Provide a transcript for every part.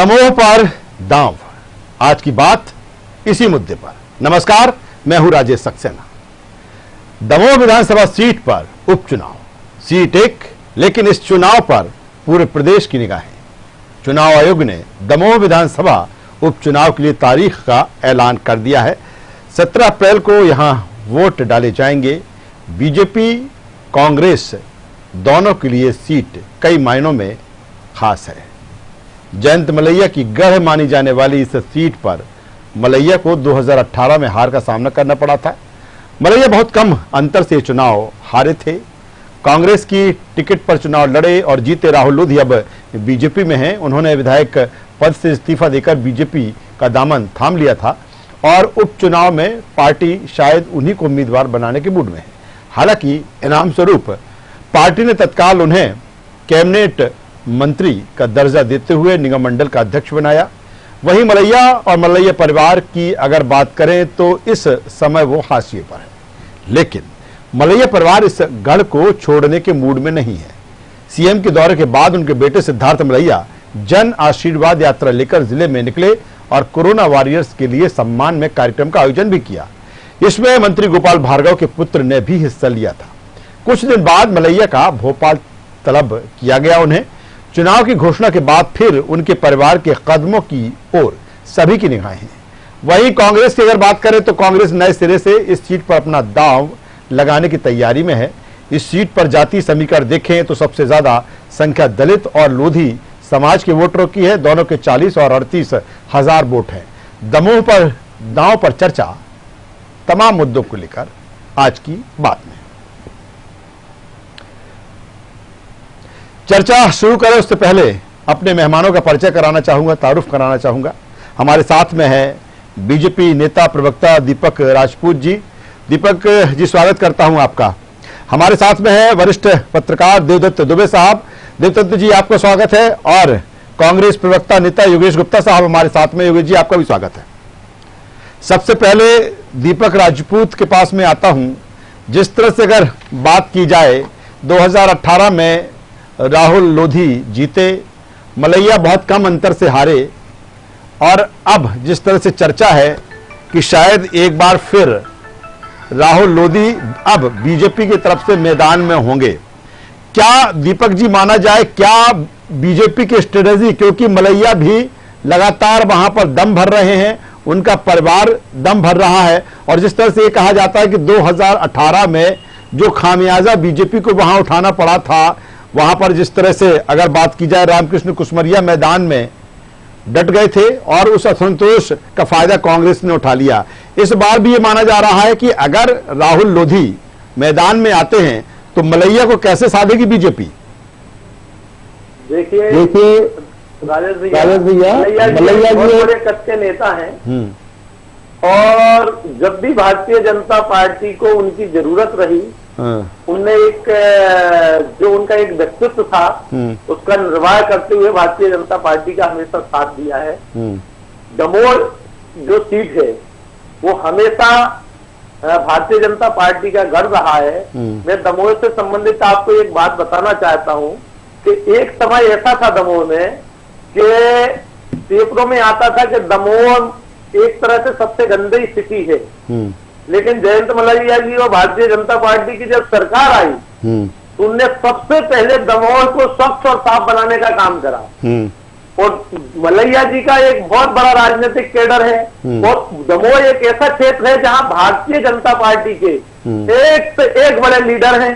दमोह पर दांव, आज की बात इसी मुद्दे पर। नमस्कार, मैं हूं राजेश सक्सेना। दमोह विधानसभा सीट पर उपचुनाव, सीट एक, लेकिन इस चुनाव पर पूरे प्रदेश की निगाहें। चुनाव आयोग ने दमोह विधानसभा उपचुनाव के लिए तारीख का ऐलान कर दिया है। 17 अप्रैल को यहां वोट डाले जाएंगे। बीजेपी कांग्रेस दोनों के लिए सीट कई मायनों में खास है। जयंत मलैया की गढ़ मानी जाने वाली इस सीट पर मलैया को 2018 में हार का सामना करना पड़ा था। मलैया बहुत कम अंतर से चुनाव हारे थे। कांग्रेस की टिकट पर चुनाव लड़े और जीते राहुल लोधी अब बीजेपी में हैं। उन्होंने विधायक पद से इस्तीफा देकर बीजेपी का दामन थाम लिया था और उपचुनाव में पार्टी शायद उन्हीं को उम्मीदवार बनाने के मूड में है। हालांकि इनाम स्वरूप पार्टी ने तत्काल उन्हें कैबिनेट मंत्री का दर्जा देते हुए निगम मंडल का अध्यक्ष बनाया। वहीं मलैया और मलैया परिवार की अगर बात करें तो इस समय वो हाशिए पर है, लेकिन मलैया परिवार इस गढ़ को छोड़ने के मूड में नहीं है। सीएम के दौरे के बाद उनके बेटे सिद्धार्थ मलैया जन आशीर्वाद यात्रा लेकर जिले में निकले और कोरोना वॉरियर्स के लिए सम्मान में कार्यक्रम का आयोजन भी किया। इसमें मंत्री गोपाल भार्गव के पुत्र ने भी हिस्सा लिया था। कुछ दिन बाद मलैया का भोपाल तलब किया गया। उन्हें चुनाव की घोषणा के बाद फिर उनके परिवार के कदमों की ओर सभी की निगाहें हैं। वहीं कांग्रेस की अगर बात करें तो कांग्रेस नए सिरे से इस सीट पर अपना दांव लगाने की तैयारी में है। इस सीट पर जाति समीकरण देखें तो सबसे ज्यादा संख्या दलित और लोधी समाज के वोटरों की है। दोनों के 40 और 38 हजार वोट हैं। दमोह पर दांव पर चर्चा, तमाम मुद्दों को लेकर आज की बात में चर्चा शुरू करें उससे पहले अपने मेहमानों का परिचय कराना चाहूंगा, तारुफ कराना चाहूंगा। हमारे साथ में है बीजेपी नेता प्रवक्ता दीपक राजपूत जी। दीपक जी, स्वागत करता हूं आपका। हमारे साथ में है वरिष्ठ पत्रकार देवदत्त दुबे साहब। देवदत्त जी, आपका स्वागत है। और कांग्रेस प्रवक्ता नेता योगेश गुप्ता साहब हमारे साथ में। योगेश जी, आपका भी स्वागत है। सबसे पहले दीपक राजपूत के पास में आता हूं। जिस तरह से अगर बात की जाए, 2018 में राहुल लोधी जीते, मलैया बहुत कम अंतर से हारे, और अब जिस तरह से चर्चा है कि शायद एक बार फिर राहुल लोधी अब बीजेपी की तरफ से मैदान में होंगे, क्या दीपक जी माना जाए, क्या बीजेपी की स्ट्रेटेजी, क्योंकि मलैया भी लगातार वहां पर दम भर रहे हैं, उनका परिवार दम भर रहा है, और जिस तरह से ये कहा जाता है कि 2018 में जो खामियाजा बीजेपी को वहां उठाना पड़ा था, वहां पर जिस तरह से अगर बात की जाए रामकृष्ण कुशमरिया मैदान में डट गए थे और उस असंतोष का फायदा कांग्रेस ने उठा लिया। इस बार भी ये माना जा रहा है कि अगर राहुल लोधी मैदान में आते हैं तो मलैया को कैसे साधेगी बीजेपी? देखिए राजेश भैया, मलैया जी बड़े कच्चे नेता हैं और जब भी भारतीय जनता पार्टी को उनकी जरूरत रही, उनने जो उनका एक व्यक्तित्व था उसका निर्वाह करते हुए भारतीय जनता पार्टी का हमेशा साथ दिया है। दमोह जो सीट है वो हमेशा भारतीय जनता पार्टी का गढ़ रहा है। मैं दमोह से संबंधित आपको एक बात बताना चाहता हूँ कि एक समय ऐसा था दमोह में कि पेपरों में आता था कि दमोह एक तरह से सबसे गंदी स्थिति है, लेकिन जयंत मलैया जी और भारतीय जनता पार्टी की जब सरकार आई तो उनने सबसे पहले दमोह को स्वच्छ और साफ बनाने का काम करा। और मलैया जी का एक बहुत बड़ा राजनीतिक कैडर है और दमोह एक ऐसा क्षेत्र है जहां भारतीय जनता पार्टी के एक से एक बड़े लीडर हैं।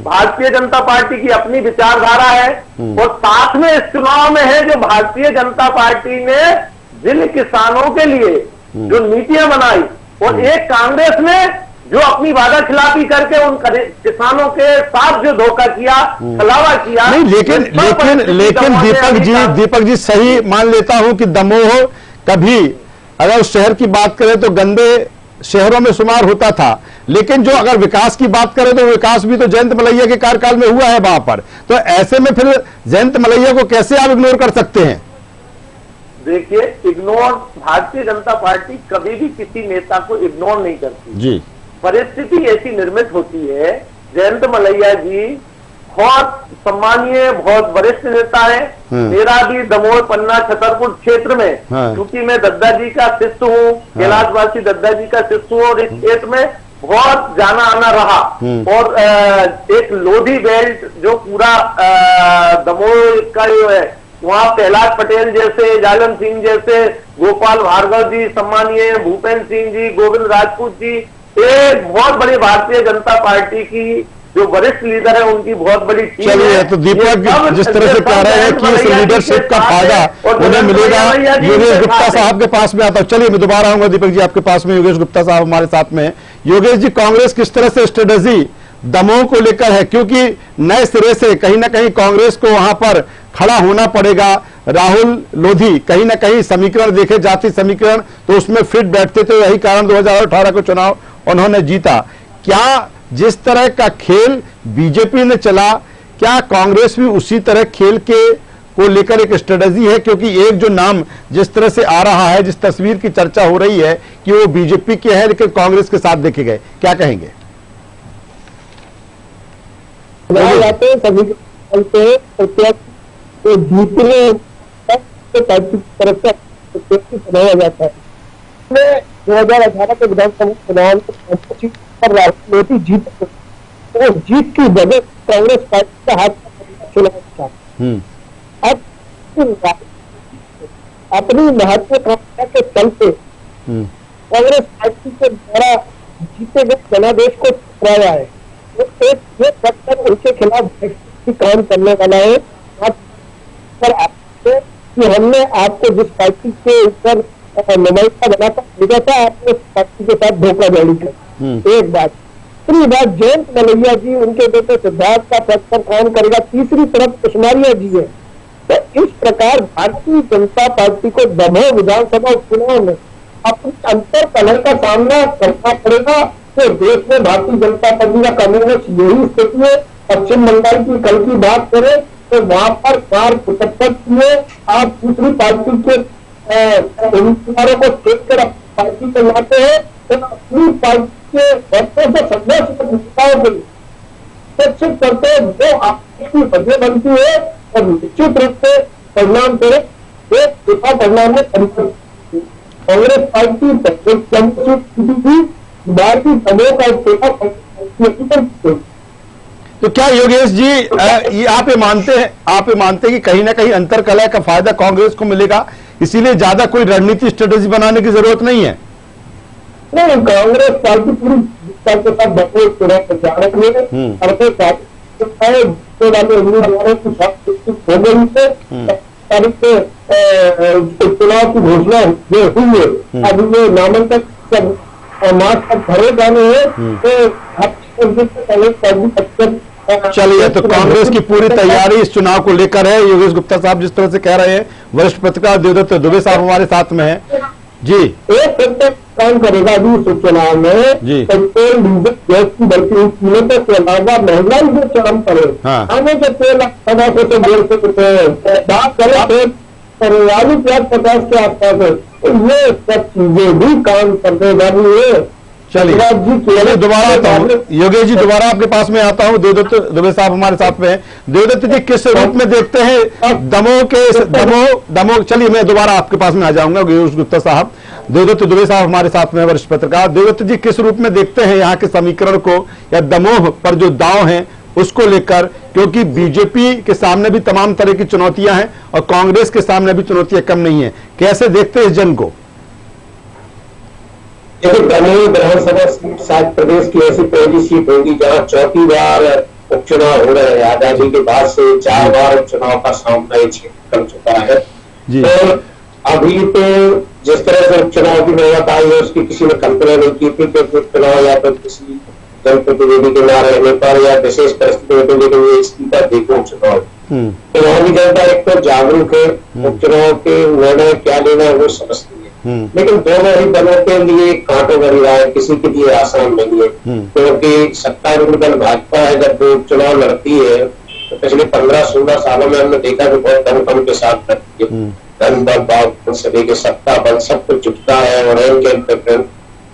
भारतीय जनता पार्टी की अपनी विचारधारा है और साथ में इस चुनाव में है जो भारतीय जनता पार्टी ने जिन किसानों के लिए जो नीतियां बनाई, और एक कांग्रेस ने जो अपनी वादा खिलाफी करके उन किसानों के साथ जो धोखा किया, छलावा किया। नहीं, लेकिन दीपक जी सही मान लेता हूं कि दमोह कभी अगर उस शहर की बात करें तो गंदे शहरों में शुमार होता था, लेकिन जो अगर विकास की बात करें तो विकास भी तो जयंत मलैया के कार्यकाल में हुआ है वहां पर। तो ऐसे में फिर जयंत मलैया को कैसे आप इग्नोर कर सकते हैं? देखिए, इग्नोर भारतीय जनता पार्टी कभी भी किसी नेता को इग्नोर नहीं करती जी। परिस्थिति ऐसी निर्मित होती है। जयंत मलैया जी बहुत सम्मानीय, बहुत वरिष्ठ नेता है। मेरा भी दमोह, पन्ना, छतरपुर क्षेत्र में, क्योंकि मैं दद्दा जी का शिष्य हूँ, कैलाशवासी दद्दा जी का शिष्य हूँ, और इस क्षेत्र में बहुत जाना आना रहा। और एक लोधी बेल्ट जो पूरा दमोह का जो है, वहाँ प्रहलाद पटेल जैसे, जालन सिंह जैसे, गोपाल भार्गव जी सम्मानीय, भूपेंद्र सिंह जी, गोविंद राजपूत जी, एक बहुत बड़ी भारतीय जनता पार्टी की जो वरिष्ठ लीडर है, उनकी बहुत बड़ी टीम है। तो दीपक जिस तरह से कह रहे हैं कि इस लीडरशिप का फायदा उन्हें मिलेगा, योगेश गुप्ता साहब के पास में आता हूं। चलिए मैं दोबारा आऊंगा दीपक जी आपके पास में, योगेश गुप्ता साहब हमारे साथ में। योगेश जी, कांग्रेस किस तरह से स्ट्रेटेजी दमोह को लेकर है, क्योंकि नए सिरे से कहीं ना कहीं कांग्रेस को वहां पर खड़ा होना पड़ेगा। राहुल लोधी कहीं ना कहीं समीकरण देखे, जाति समीकरण, तो उसमें फिट बैठते थे, यही कारण 2018 को चुनाव उन्होंने जीता। क्या जिस तरह का खेल बीजेपी ने चला, क्या कांग्रेस भी उसी तरह खेल के को लेकर एक स्ट्रेटेजी है? क्योंकि एक जो नाम जिस तरह से आ रहा है, जिस तस्वीर की चर्चा हो रही है कि वो बीजेपी के है लेकिन कांग्रेस के साथ देखे गए, क्या कहेंगे? जाता है 2018 के विधानसभा चुनाव में राजनीति जीत, तो जीत की वजह कांग्रेस पार्टी का हाथ चुनाव था। अब अपनी महत्वाकांक्षा के चलते कांग्रेस पार्टी के द्वारा जीते गए जनादेश को ठुकराया है। तो एक ये पत्थर उनके खिलाफ काम करने वाला है। पर आपसे कि हमने आपको जिस पार्टी के ऊपर नुमाइंदा बनाकर भेजा था, आपने उस पार्टी के साथ धोखाधड़ी कर। एक बात। दूसरी बात, जयंत मलैया जी, उनके बेटे सिद्धार्थ का पद पर काम करेगा। तीसरी तरफ कुशमारिया जी है। तो इस प्रकार भारतीय जनता पार्टी को दमोह विधानसभा चुनाव में अपनी अंतर कलह का सामना करना पड़ेगा। तो देश में भारतीय जनता पार्टी का कम्युनिस्ट यही स्थिति है। पश्चिम बंगाल की कल की बात करें तो वहां पर 475 में आप दूसरी पार्टी के उम्मीदवारों को छोड़कर पार्टी को लाते हैं, तो अपनी पार्टी के वर्षों से संघर्ष नेताओं को सुरक्षित करते हैं, जो आपकी वजह बनती है और निश्चित रूप से परिणाम करें एक दूसरा परिणाम में परिवर्तन। कांग्रेस पार्टी भारतीय दमोह का इस्तीफा। तो क्या योगेश जी ये आप ये मानते हैं कि कहीं ना कहीं अंतर कलह का फायदा कांग्रेस को मिलेगा, इसीलिए ज्यादा कोई रणनीति स्ट्रेटेजी बनाने की जरूरत नहीं है? नहीं, कांग्रेस पार्टी पूरी के साथ दमोह चुनाव प्रचार उम्मीदवारों की हो गई से चुनाव की घोषणा हुई है। अभी ये नामांकन मार्च तक भरे जाने हैं, तो चलिए, तो कांग्रेस की पूरी तैयारी इस चुनाव को लेकर है। योगेश गुप्ता साहब जिस तरह से कह रहे हैं, वरिष्ठ पत्रकार देवदत्त दुबे साहब हमारे साथ में हैं जी। एक सेक्टर काम करेगा अभी इस चुनाव में जी। पेट्रोल डीजल गैस की बढ़ती कीमतों के अलावा महंगाई जो चरम पर है, खाने के तेल 150 से 150 रुपए, बात करें तो आलू प्याज 50 के आसपास है। तो ये सब चीजें भी काम करने वाली है। चलिए दोबारा आता हूँ योगेश जी, दोबारा आपके पास में आता हूँ। देवदत्त दुबे साहब हमारे साथ में हैं। देवदत्त जी, किस रूप में देखते हैं दमोह चलिए मैं दोबारा आपके पास में आ जाऊंगा। योगेश गुप्ता साहब, देवदत्त दुबे साहब हमारे साथ में वरिष्ठ पत्रकार। देवदत्त जी, किस रूप में देखते हैं यहाँ के समीकरण को, या दमोह पर जो दांव है उसको लेकर, क्योंकि बीजेपी के सामने भी तमाम तरह की चुनौतियां हैं और कांग्रेस के सामने भी चुनौतियां कम नहीं है, कैसे देखते हैं इस जंग को? दमोह विधानसभा सीट शायद प्रदेश की ऐसी पहली सीट होगी जहां चौथी बार उपचुनाव हो रहे हैं। आजादी के बाद से 4 बार उपचुनाव का सामना ये क्षेत्र कर चुका है जी। तो अभी तो जिस तरह से उपचुनाव की नौबत आई है उसकी किसी ने कल्पना नहीं की थी कि उपचुनाव या तो किसी जनप्रतिनिधि के न रहने पर या विशेष परिस्थितियों को लेकर ये इस्तीफा देखो उपचुनाव। तो वहां की जनता एक तो जागरूक है, उपचुनाव के निर्णय क्या लेना है वो समझती है, लेकिन दोनों ही दलों के लिए कांटों भरी रहा है, किसी के लिए आसान नहीं है। क्योंकि सत्तारूढ़ दल भाजपा है, जब वो चुनाव लड़ती है तो पिछले 15-16 सालों में हमने देखा कि बहुत दमखम के साथ लड़ती है। धन बल भाव सभी के सत्ता बल सब कुछ जुटता है और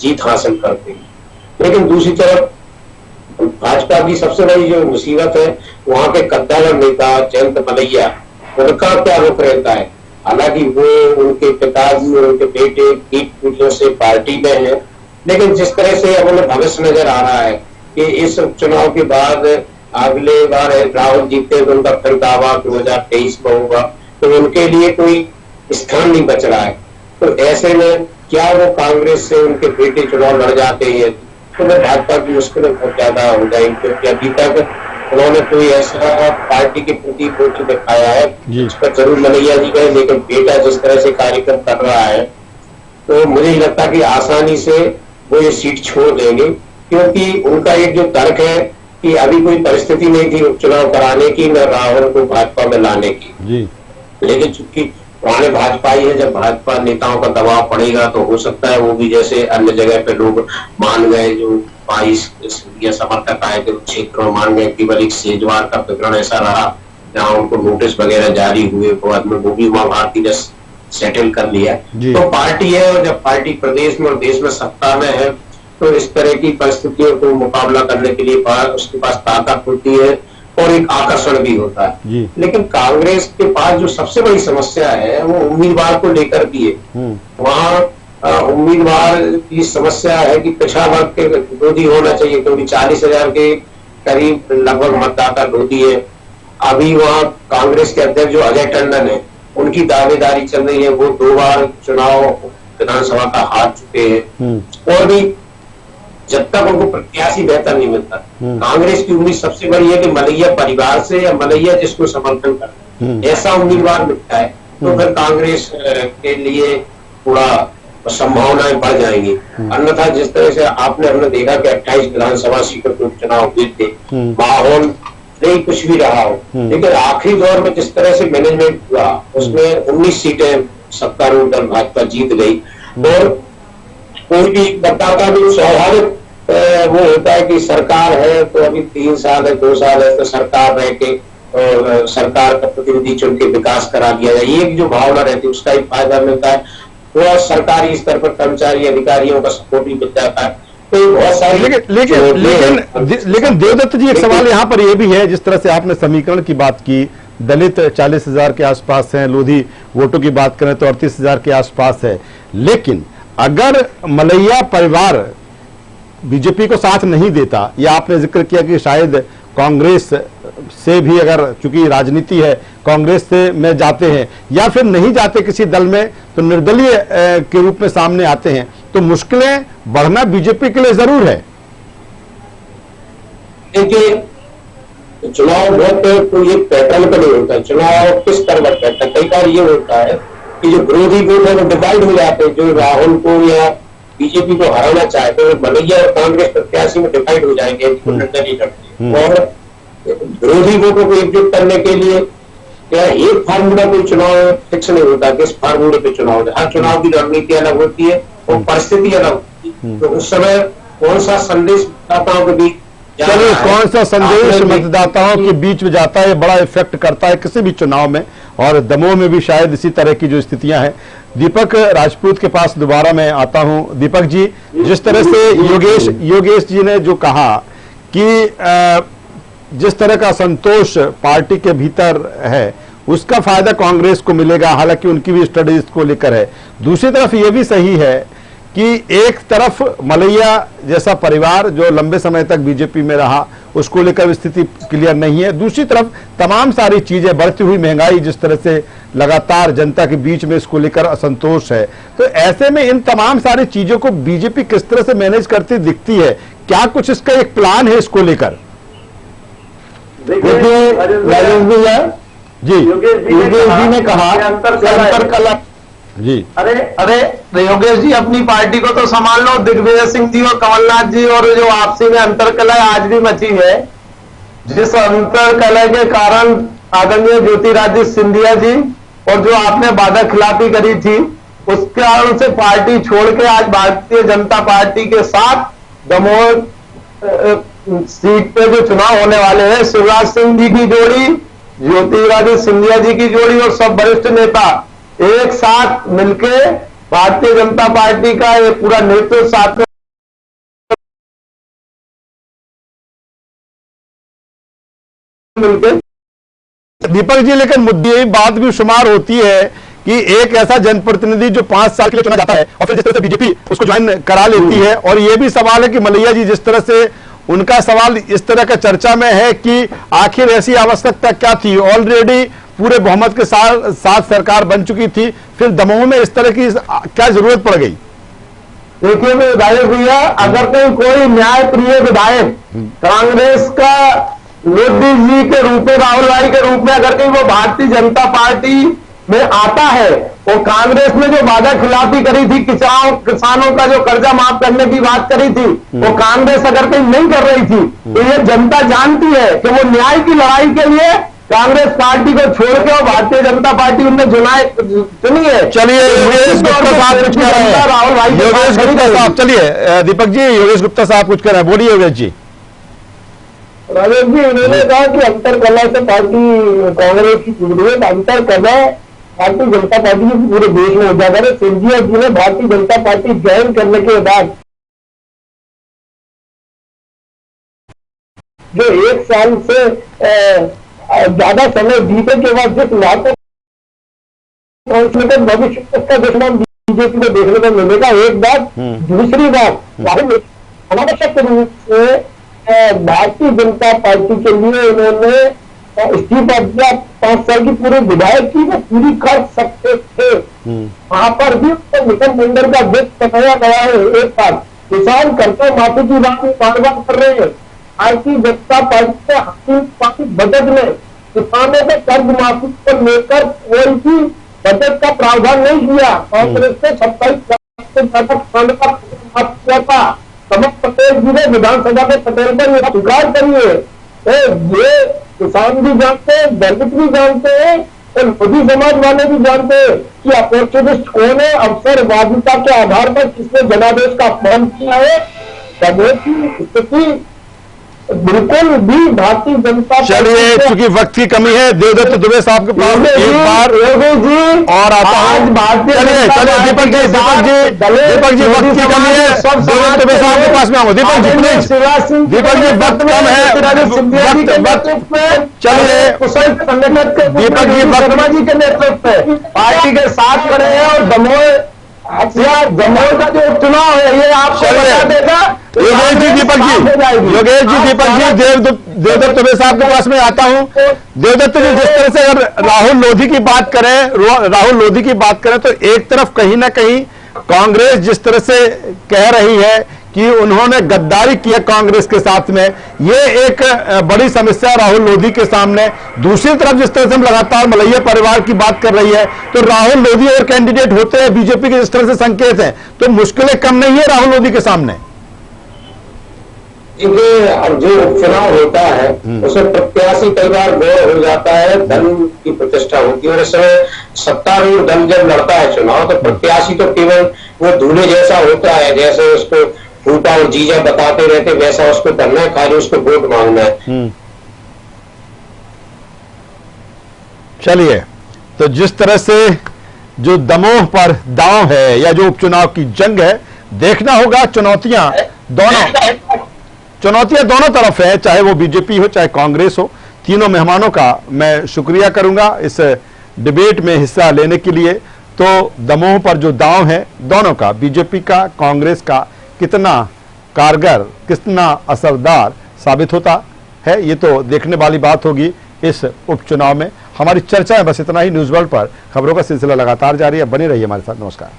जीत हासिल करते हैं। लेकिन दूसरी तरफ भाजपा की सबसे बड़ी जो मुसीबत है वहां के कद्दावर नेता जयंत मलैया, उनका क्या रुख रहता है। हालांकि वो उनके पिताजी और उनके बेटे पीठ पीढ़ियों से पार्टी में है, लेकिन जिस तरह से अब उन्हें भविष्य नजर आ रहा है कि इस उपचुनाव के बाद अगले बार राहुल जीते तो उनका फिर दावा 2023 में होगा, तो उनके लिए कोई स्थान नहीं बच रहा है। तो ऐसे में क्या वो कांग्रेस से उनके बेटे चुनाव लड़ जाते हैं तो मैं भाजपा की मुश्किलें बहुत ज्यादा हो जाएंगी, क्योंकि अभी तक उन्होंने कोई ऐसा पार्टी के प्रति वोट दिखाया है जिस पर जरूर मलैया जी गए, लेकिन बेटा जिस तरह से कार्यक्रम कर रहा है तो मुझे नहीं लगता कि आसानी से वो ये सीट छोड़ देंगे, क्योंकि उनका एक जो तर्क है कि अभी कोई परिस्थिति नहीं थी उपचुनाव कराने की न राहुल को भाजपा में लाने की। लेकिन चूंकि पुराने भाजपाई है, जब भाजपा नेताओं का दबाव पड़ेगा तो हो सकता है वो भी जैसे अन्य जगह पे लोग मान गए, जो 22 समर्थक आए थे क्षेत्रों मान गए। केवल एक सेजवार का प्रकरण ऐसा रहा जहाँ उनको नोटिस वगैरह जारी हुए, बाद में वो भी उमा भारती ने सेटल कर लिया। तो पार्टी है, और जब पार्टी प्रदेश में और देश में सत्ता में है तो इस तरह की परिस्थितियों को मुकाबला करने के लिए उसके पास ताकत होती है और एक आकर्षण भी होता है। लेकिन कांग्रेस के पास जो सबसे बड़ी समस्या है वो उम्मीदवार को लेकर भी है। वहाँ उम्मीदवार की समस्या है कि पिछड़ा वर्ग के विरोधी होना चाहिए, क्योंकि 40,000 के करीब लगभग मतदाता विरोधी है। अभी वहाँ कांग्रेस के अध्यक्ष जो अजय टंडन है उनकी दावेदारी चल रही है, वो 2 बार चुनाव विधानसभा का हार चुके हैं, और भी जब तक उनको प्रत्याशी बेहतर नहीं मिलता। कांग्रेस की उम्मीद सबसे बड़ी है कि मलैया परिवार से या मलैया जिसको समर्थन करता ऐसा उम्मीदवार मिलता है तो फिर कांग्रेस के लिए थोड़ा संभावनाएं बढ़ जाएंगी। अन्यथा जिस तरह से हमने देखा कि 28 विधानसभा सीटों के उपचुनाव हुए थे, माहौल नहीं कुछ भी रहा हो, लेकिन आखिरी दौर में जिस तरह से मैनेजमेंट हुआ उसमें 19 सीटें सत्तारूढ़ दल भाजपा जीत गई। और कोई भी मतदाता भी स्वाभाविक वो होता है कि सरकार है तो अभी 3 साल है 2 साल है तो सरकार रह के और सरकार का प्रतिनिधि चुन के विकास करा दिया जाए, ये जो भावना रहती है उसका ही फायदा मिलता है। थोड़ा सरकारी स्तर पर कर्मचारी अधिकारियों का सपोर्ट भी मिल जाता है। तो बहुत सारी लेकिन देवदत्त जी एक सवाल यहाँ पर यह भी है, जिस तरह से आपने समीकरण की बात की, दलित 40,000 के आसपास हैं, लोधी वोटों की बात करें तो 38,000 के आसपास है, लेकिन अगर मलैया परिवार बीजेपी को साथ नहीं देता, या आपने जिक्र किया कि शायद कांग्रेस से भी, अगर चूंकि राजनीति है कांग्रेस से में जाते हैं या फिर नहीं जाते किसी दल में तो निर्दलीय के रूप में सामने आते हैं, तो मुश्किलें बढ़ना बीजेपी के लिए जरूर है। देखिए चुनाव बहुत तो ये पैटर्न पर नहीं होता, चुनाव किस तरह करता है। कई बार ये होता है कि जो विरोधी वोट है वो डिवाइड हो जाते हैं, जो राहुल को या बीजेपी को हराना चाहते हैं मलैया और कांग्रेस प्रत्याशी में डिवाइड हो जाएंगे, नहीं करते। और विरोधी वोटों को एकजुट करने के लिए क्या एक फार्मूला कोई चुनाव फिक्स नहीं होता कि इस फार्मूले पे चुनाव होता है। हर चुनाव की रणनीति अलग होती है और परिस्थिति अलग होती है। तो उस समय कौन सा संदेश मतदाताओं के बीच, चलिए कौन सा संदेश मतदाताओं के बीच में जाता है, बड़ा इफेक्ट करता है किसी भी चुनाव में, और दमोह में भी शायद इसी तरह की जो स्थितियां हैं। दीपक राजपूत के पास दोबारा मैं आता हूं। दीपक जी, जिस तरह से योगेश जी ने जो कहा कि जिस तरह का संतोष पार्टी के भीतर है उसका फायदा कांग्रेस को मिलेगा, हालांकि उनकी भी स्टडीज को लेकर है। दूसरी तरफ यह भी सही है कि एक तरफ मलैया जैसा परिवार जो लंबे समय तक बीजेपी में रहा उसको लेकर स्थिति क्लियर नहीं है, दूसरी तरफ तमाम सारी चीजें, बढ़ती हुई महंगाई जिस तरह से लगातार जनता के बीच में इसको लेकर असंतोष है, तो ऐसे में इन तमाम सारी चीजों को बीजेपी किस तरह से मैनेज करती दिखती है? क्या कुछ इसका एक प्लान है इसको लेकर? देखिए राजेश भैया जी, योगेश जी ने कहा अंतर कला जी, अरे योगेश जी अपनी पार्टी को तो संभाल लो। दिग्विजय सिंह जी और कमलनाथ जी और जो आपसी में अंतर कला आज भी मची है, जिस अंतर कला के कारण आदरणीय ज्योतिरादित्य सिंधिया जी और जो आपने वादा खिलाफी करी थी उसके कारण से पार्टी छोड़ के आज भारतीय जनता पार्टी के साथ दमोह सीट पे जो चुनाव होने वाले हैं, शिवराज सिंह जी की जोड़ी, ज्योतिरादित्य सिंधिया जी की जोड़ी और सब वरिष्ठ नेता एक साथ मिलके भारतीय जनता पार्टी का एक पूरा नेतृत्व साथ में मिलकर। दीपक जी, लेकिन मुद्दे बात भी शुमार होती है कि एक ऐसा जनप्रतिनिधि जो 5 साल के लिए चुना जाता है और फिर जिस तरह से बीजेपी उसको ज्वाइन करा लेती है, और ये भी सवाल है कि मलैया जी जिस तरह से उनका सवाल इस तरह का चर्चा में है कि आखिर ऐसी आवश्यकता क्या थी, ऑलरेडी पूरे बहुमत के साथ सरकार बन चुकी थी, फिर दमोह में इस तरह की क्या जरूरत पड़ गई? देखिए विधायक भैया, अगर कहीं कोई न्याय प्रिय विधायक कांग्रेस का लोधी जी के रूप में, राहुल गांधी के रूप में अगर कहीं वो भारतीय जनता पार्टी में आता है, और कांग्रेस ने जो वादा खिलाफी करी थी, किसानों का जो कर्जा माफ करने की बात करी थी, वो कांग्रेस अगर कहीं नहीं कर रही थी, तो ये जनता जानती है कि वो न्याय की लड़ाई के लिए कांग्रेस पार्टी को छोड़ के और भारतीय जनता पार्टी उनने चुनी है। चलिए योगेश गुप्ता साहब कुछ कह रहे हैं, राहुल भाई योगेश गुप्ता साहब, चलिए दीपक जी, योगेश गुप्ता साहब कुछ कह रहे हैं, बोलिए योगेश जी। राजेश जी, उन्होंने कहा कि अंतर कला से पार्टी कांग्रेस की टूट रही है, अंतर कला भारतीय जनता पार्टी की पूरे देश में उजागर है। सिंधिया जी ने भारतीय जनता पार्टी ज्वाइन करने के बाद जो 1 साल से ज्यादा समय बीते के बाद जिस लाखों भविष्य उसका दुश्मन बीजेपी को देखने को मिलेगा, एक बात। दूसरी बात, अनावश्यक रूप से भारतीय जनता पार्टी के लिए उन्होंने इस्तीफा दिया। 5 साल की पूरे विधायक की वो पूरी कर सकते थे, वहां पर भी तो निगम मंडल का व्यक्त बनाया गया है। एक बात, किसान कर्जा माफी की बात बार बार कर रहे हैं। भारतीय जनता पार्टी के हासिल पार्टी बजट में किसानों के कर्ज माफी को लेकर कोई भी बजट का प्रावधान नहीं किया। कांग्रेस ने 27 से ज्यादा किसानों का माफ किया था। समर पटेल जी ने विधानसभा में पटेल पर यह स्वीकार करी है। ये किसान भी जानते हैं, दलित भी जानते हैं, और मोदी समाज वाले भी जानते हैं कि अपॉर्चुनिस्ट कौन है। अवसरवादिता के आधार पर किसने जनादेश का अपमान किया है। दमोह की स्थिति बिल्कुल भी भारतीय जनता। चलिए, चूंकि वक्त की कमी है, देवदत्त दुबे साहब के पास एक बार और आता हूं। चलिए दीपक जी, वक्त की कमी है, देवदत्त दुबे साहब के पास में आऊंगा। दीपक जी प्लीज, दीपक जी वक्त कम है, चलिए दीपक जी वर्मा जी के नेतृत्व में पार्टी के साथ खड़े हैं, और दमोह का जो उपचुनाव है ये आपको बता देगा। योगेश जी, दीपक जी, देवदत्त दुबे साहब के पास में आता हूं। देवदत्त जी, जिस तरह से अगर राहुल लोधी की बात करें तो एक तरफ कहीं ना कहीं कांग्रेस जिस तरह से कह रही है कि उन्होंने गद्दारी किया कांग्रेस के साथ में, ये एक बड़ी समस्या राहुल लोधी के सामने। दूसरी तरफ जिस तरह से हम लगातार मलैया परिवार की बात कर रही है, तो राहुल लोधी और कैंडिडेट होते हैं बीजेपी के जिस तरह से संकेत हैं, तो मुश्किलें कम नहीं है राहुल लोधी के सामने। जो उपचुनाव होता है उसमें प्रत्याशी कई बार गौर हो जाता है, धन की प्रतिष्ठा होती है, और इस समय सत्तारूढ़ दल जब लड़ता है चुनाव तो प्रत्याशी तो केवल वो दूल्हे जैसा होता है, जैसे उसको फूफा और जीजा बताते रहते वैसा उसको करना है, खाली उसको वोट मांगना है। चलिए, तो जिस तरह से जो दमोह पर दांव है या जो उपचुनाव की जंग है, देखना होगा। चुनौतियां दोनों तरफ है, चाहे वो बीजेपी हो चाहे कांग्रेस हो। तीनों मेहमानों का मैं शुक्रिया करूंगा इस डिबेट में हिस्सा लेने के लिए। तो दमोह पर जो दांव है दोनों का, बीजेपी का कांग्रेस का, कितना कारगर कितना असरदार साबित होता है, ये तो देखने वाली बात होगी इस उपचुनाव में। हमारी चर्चा है बस इतना ही। न्यूज़ वर्ल्ड पर खबरों का सिलसिला लगातार जारी है, बने रहिए हमारे साथ। नमस्कार।